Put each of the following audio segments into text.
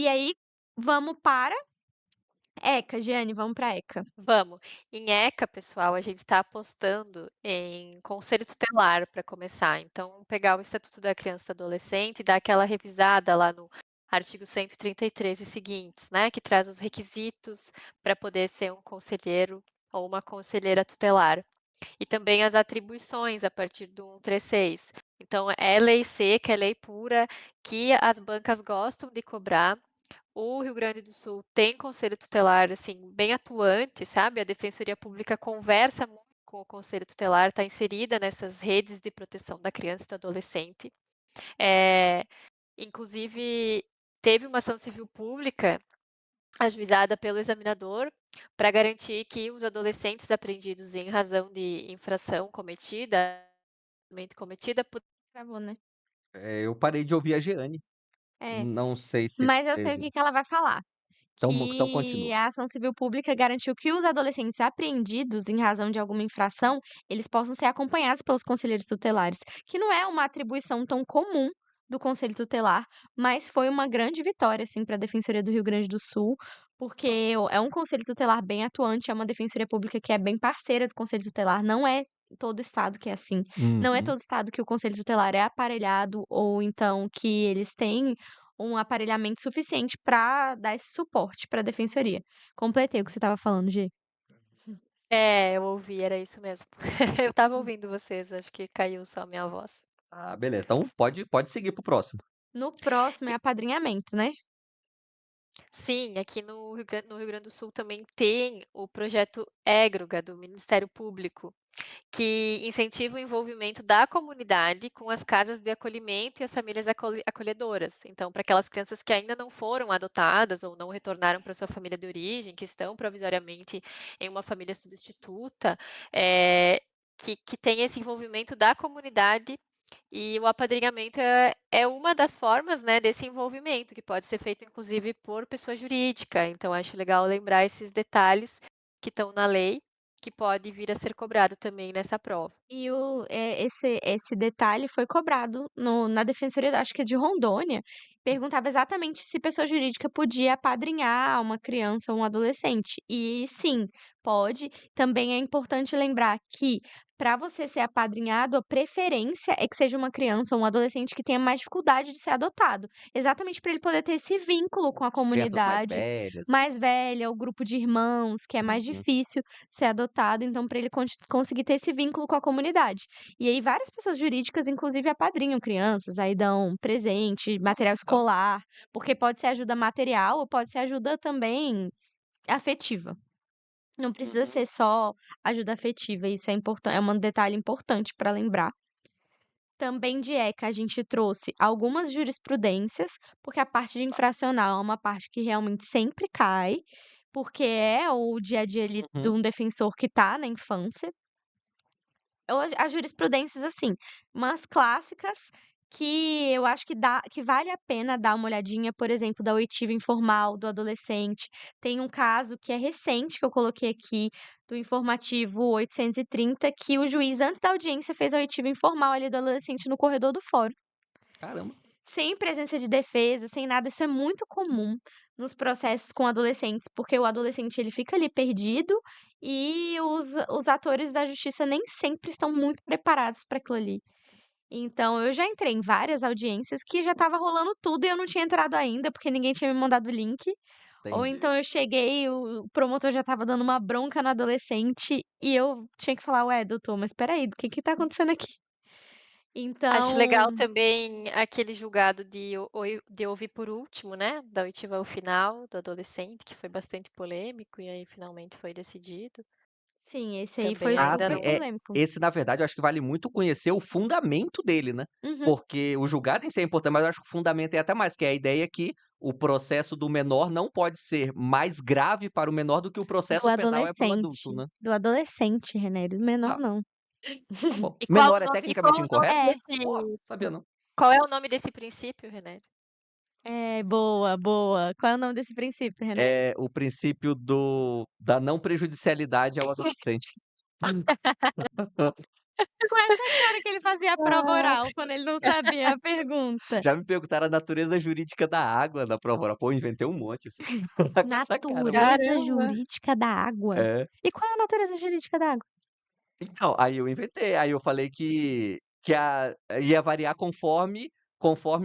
E aí, vamos para ECA, Giane, vamos para ECA. Vamos. Em ECA, pessoal, a gente está apostando em conselho tutelar para começar. Então, pegar o Estatuto da Criança e do Adolescente e dar aquela revisada lá no artigo 133 e seguintes, né, que traz os requisitos para poder ser um conselheiro ou uma conselheira tutelar. E também as atribuições a partir do 136. Então, é lei seca, é lei pura, que as bancas gostam de cobrar. O Rio Grande do Sul tem conselho tutelar, assim, bem atuante, sabe? A Defensoria Pública conversa muito com o conselho tutelar, está inserida nessas redes de proteção da criança e do adolescente. Eh, Inclusive, teve uma ação civil pública ajuizada pelo examinador para garantir que os adolescentes apreendidos em razão de infração cometida, Travou, né? Eu parei de ouvir a Jeane. É, Não sei se mas eu sei o teve. que que ela vai falar. Então Que continua. a ação civil pública garantiu que os adolescentes apreendidos em razão de alguma infração, eles possam ser acompanhados pelos conselheiros tutelares, que não é uma atribuição tão comum do conselho tutelar, mas foi uma grande vitória, assim, para a Defensoria do Rio Grande do Sul, porque é um conselho tutelar bem atuante, é uma defensoria pública que é bem parceira do conselho tutelar, não é todo estado que é assim. Não é Uhum. todo estado que o conselho tutelar é aparelhado ou então que eles têm um aparelhamento suficiente para dar esse suporte para a defensoria. Completei o que você estava falando, Gi. eu ouvi, era isso mesmo. Eu estava ouvindo vocês, acho que caiu só a minha voz. Ah, beleza. Então pode seguir para o próximo. No próximo é apadrinhamento, né. Sim, aqui no Rio Grande do Sul também tem o projeto Égroga, do Ministério Público, que incentiva o envolvimento da comunidade com as casas de acolhimento e as famílias acolhedoras. Então, para aquelas crianças que ainda não foram adotadas ou não retornaram para sua família de origem, que estão provisoriamente em uma família substituta, que tem esse envolvimento da comunidade, e o apadrinhamento é uma das formas, né, desse envolvimento, que pode ser feito inclusive por pessoa jurídica. Então acho legal lembrar esses detalhes que estão na lei, que pode vir a ser cobrado também nessa prova. E esse detalhe foi cobrado na defensoria, acho que é de Rondônia, perguntava exatamente se pessoa jurídica podia apadrinhar uma criança ou um adolescente. E sim, pode. Também é importante lembrar que para você ser apadrinhado, a preferência é que seja uma criança ou um adolescente que tenha mais dificuldade de ser adotado, exatamente para ele poder ter esse vínculo com a Crianças mais comunidade velhas. mais velha, o grupo de irmãos, que é mais Uhum. difícil ser adotado, então para ele conseguir ter esse vínculo com a comunidade. E aí várias pessoas jurídicas, inclusive, apadrinham crianças, aí dão presente, material Legal. escolar, porque pode ser ajuda material ou pode ser ajuda também afetiva. Não precisa Uhum. ser só ajuda afetiva, isso é um detalhe importante para lembrar. Também de ECA a gente trouxe algumas jurisprudências, porque a parte de infracional é uma parte que realmente sempre cai, porque é o dia a dia ali de Uhum. um defensor que está na infância. Ou as jurisprudências, assim, umas clássicas que eu acho que vale a pena dar uma olhadinha, por exemplo, da oitiva informal do adolescente. Tem um caso que é recente, que eu coloquei aqui, do informativo 830, que o juiz, antes da audiência, fez a oitiva informal ali do adolescente no corredor do fórum. Caramba. Sem presença de defesa, sem nada, isso é muito comum nos processos com adolescentes, porque o adolescente ele fica ali perdido e os atores da justiça nem sempre estão muito preparados para aquilo ali. Então eu já entrei em várias audiências que já estava rolando tudo e eu não tinha entrado ainda, porque ninguém tinha me mandado o link, ou Entendi. então eu cheguei, o promotor já estava dando uma bronca no adolescente e eu tinha que falar: "Ué, doutor, mas espera aí, o que que tá acontecendo aqui?". Acho legal Então também aquele julgado de ouvir por último, né, da oitiva ao final, do adolescente, que foi bastante polêmico e aí finalmente foi decidido. sim, esse aí Também foi Ah, ainda super sim. não. polêmico. Esse, na verdade, eu acho que vale muito conhecer o fundamento dele, né. Uhum. Porque o julgado em si é importante, mas eu acho que o fundamento é até mais, que é a ideia que o processo do menor não pode ser mais grave para o menor do que o processo penal é para o adulto, né. Do adolescente, René, do menor Ah, não. tá bom. E Menor é tecnicamente qual o nome incorreto? É, Ó, sabia não. qual é o nome desse princípio, René? é, boa, boa. Qual é o nome desse princípio, René? É o princípio da não prejudicialidade ao adolescente. Com essa cara que ele fazia a prova Ah. oral, quando ele não sabia a pergunta. Já me perguntaram a natureza jurídica da água na prova oral. Pô, eu inventei um monte, assim. Tá com essa cara mesmo. Natureza Caramba! jurídica da água? É. E qual é a natureza jurídica da água? Então, aí eu inventei, aí eu falei que ia variar conforme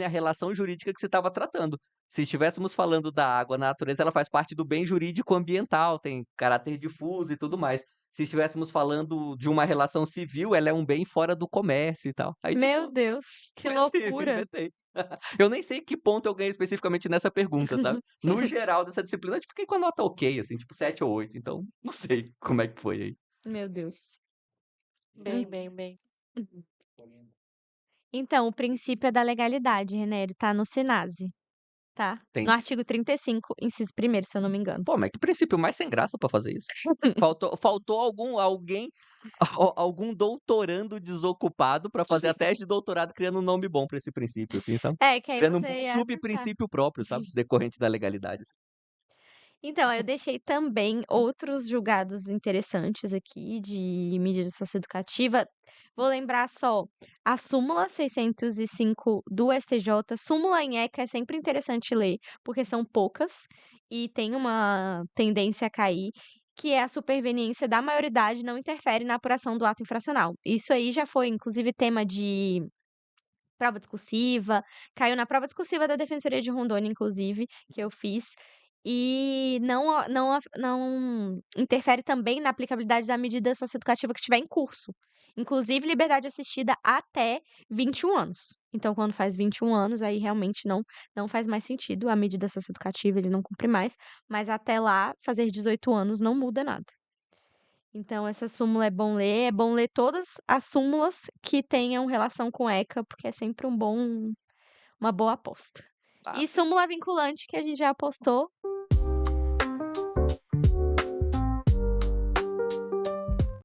a relação jurídica que você estava tratando. Se estivéssemos falando da água na natureza, ela faz parte do bem jurídico ambiental, tem caráter difuso e tudo mais. Se estivéssemos falando de uma relação civil, ela é um bem fora do comércio e tal. Aí, Meu tipo, Deus, que foi assim, eu loucura. inventei. Eu nem sei que ponto eu ganhei especificamente nessa pergunta, sabe. No geral dessa disciplina, tipo, fiquei com a nota ok, assim, tipo 7 ou 8, então não sei como é que foi aí. Meu Deus. Bem, bem, bem. Então, o princípio é da legalidade, René, ele tá no Sinase, tá? No Tem artigo 35, inciso 1º, se eu não me engano. Pô, mas que princípio mais sem graça pra fazer isso. Faltou algum doutorando desocupado pra fazer a tese de doutorado criando um nome bom pra esse princípio, assim, sabe. É, que aí Criando você um ia acertar. subprincípio próprio, sabe, decorrente da legalidade, assim. Então, eu deixei também outros julgados interessantes aqui de medida socioeducativa. Vou lembrar só a súmula 605 do STJ. Súmula em ECA é sempre interessante ler, porque são poucas e tem uma tendência a cair, que é a superveniência da maioridade não interfere na apuração do ato infracional. Isso aí já foi, inclusive, tema de prova discursiva, caiu na prova discursiva da Defensoria de Rondônia, inclusive, que eu fiz, e não interfere também na aplicabilidade da medida socioeducativa que estiver em curso, inclusive liberdade assistida até 21 anos. Então, quando faz 21 anos, aí realmente não faz mais sentido a medida socioeducativa, ele não cumpre mais, mas até lá, fazer 18 anos não muda nada. Então essa súmula é bom ler todas as súmulas que tenham relação com ECA, porque é sempre uma boa aposta. Ah, E sim. súmula vinculante, que a gente já apostou,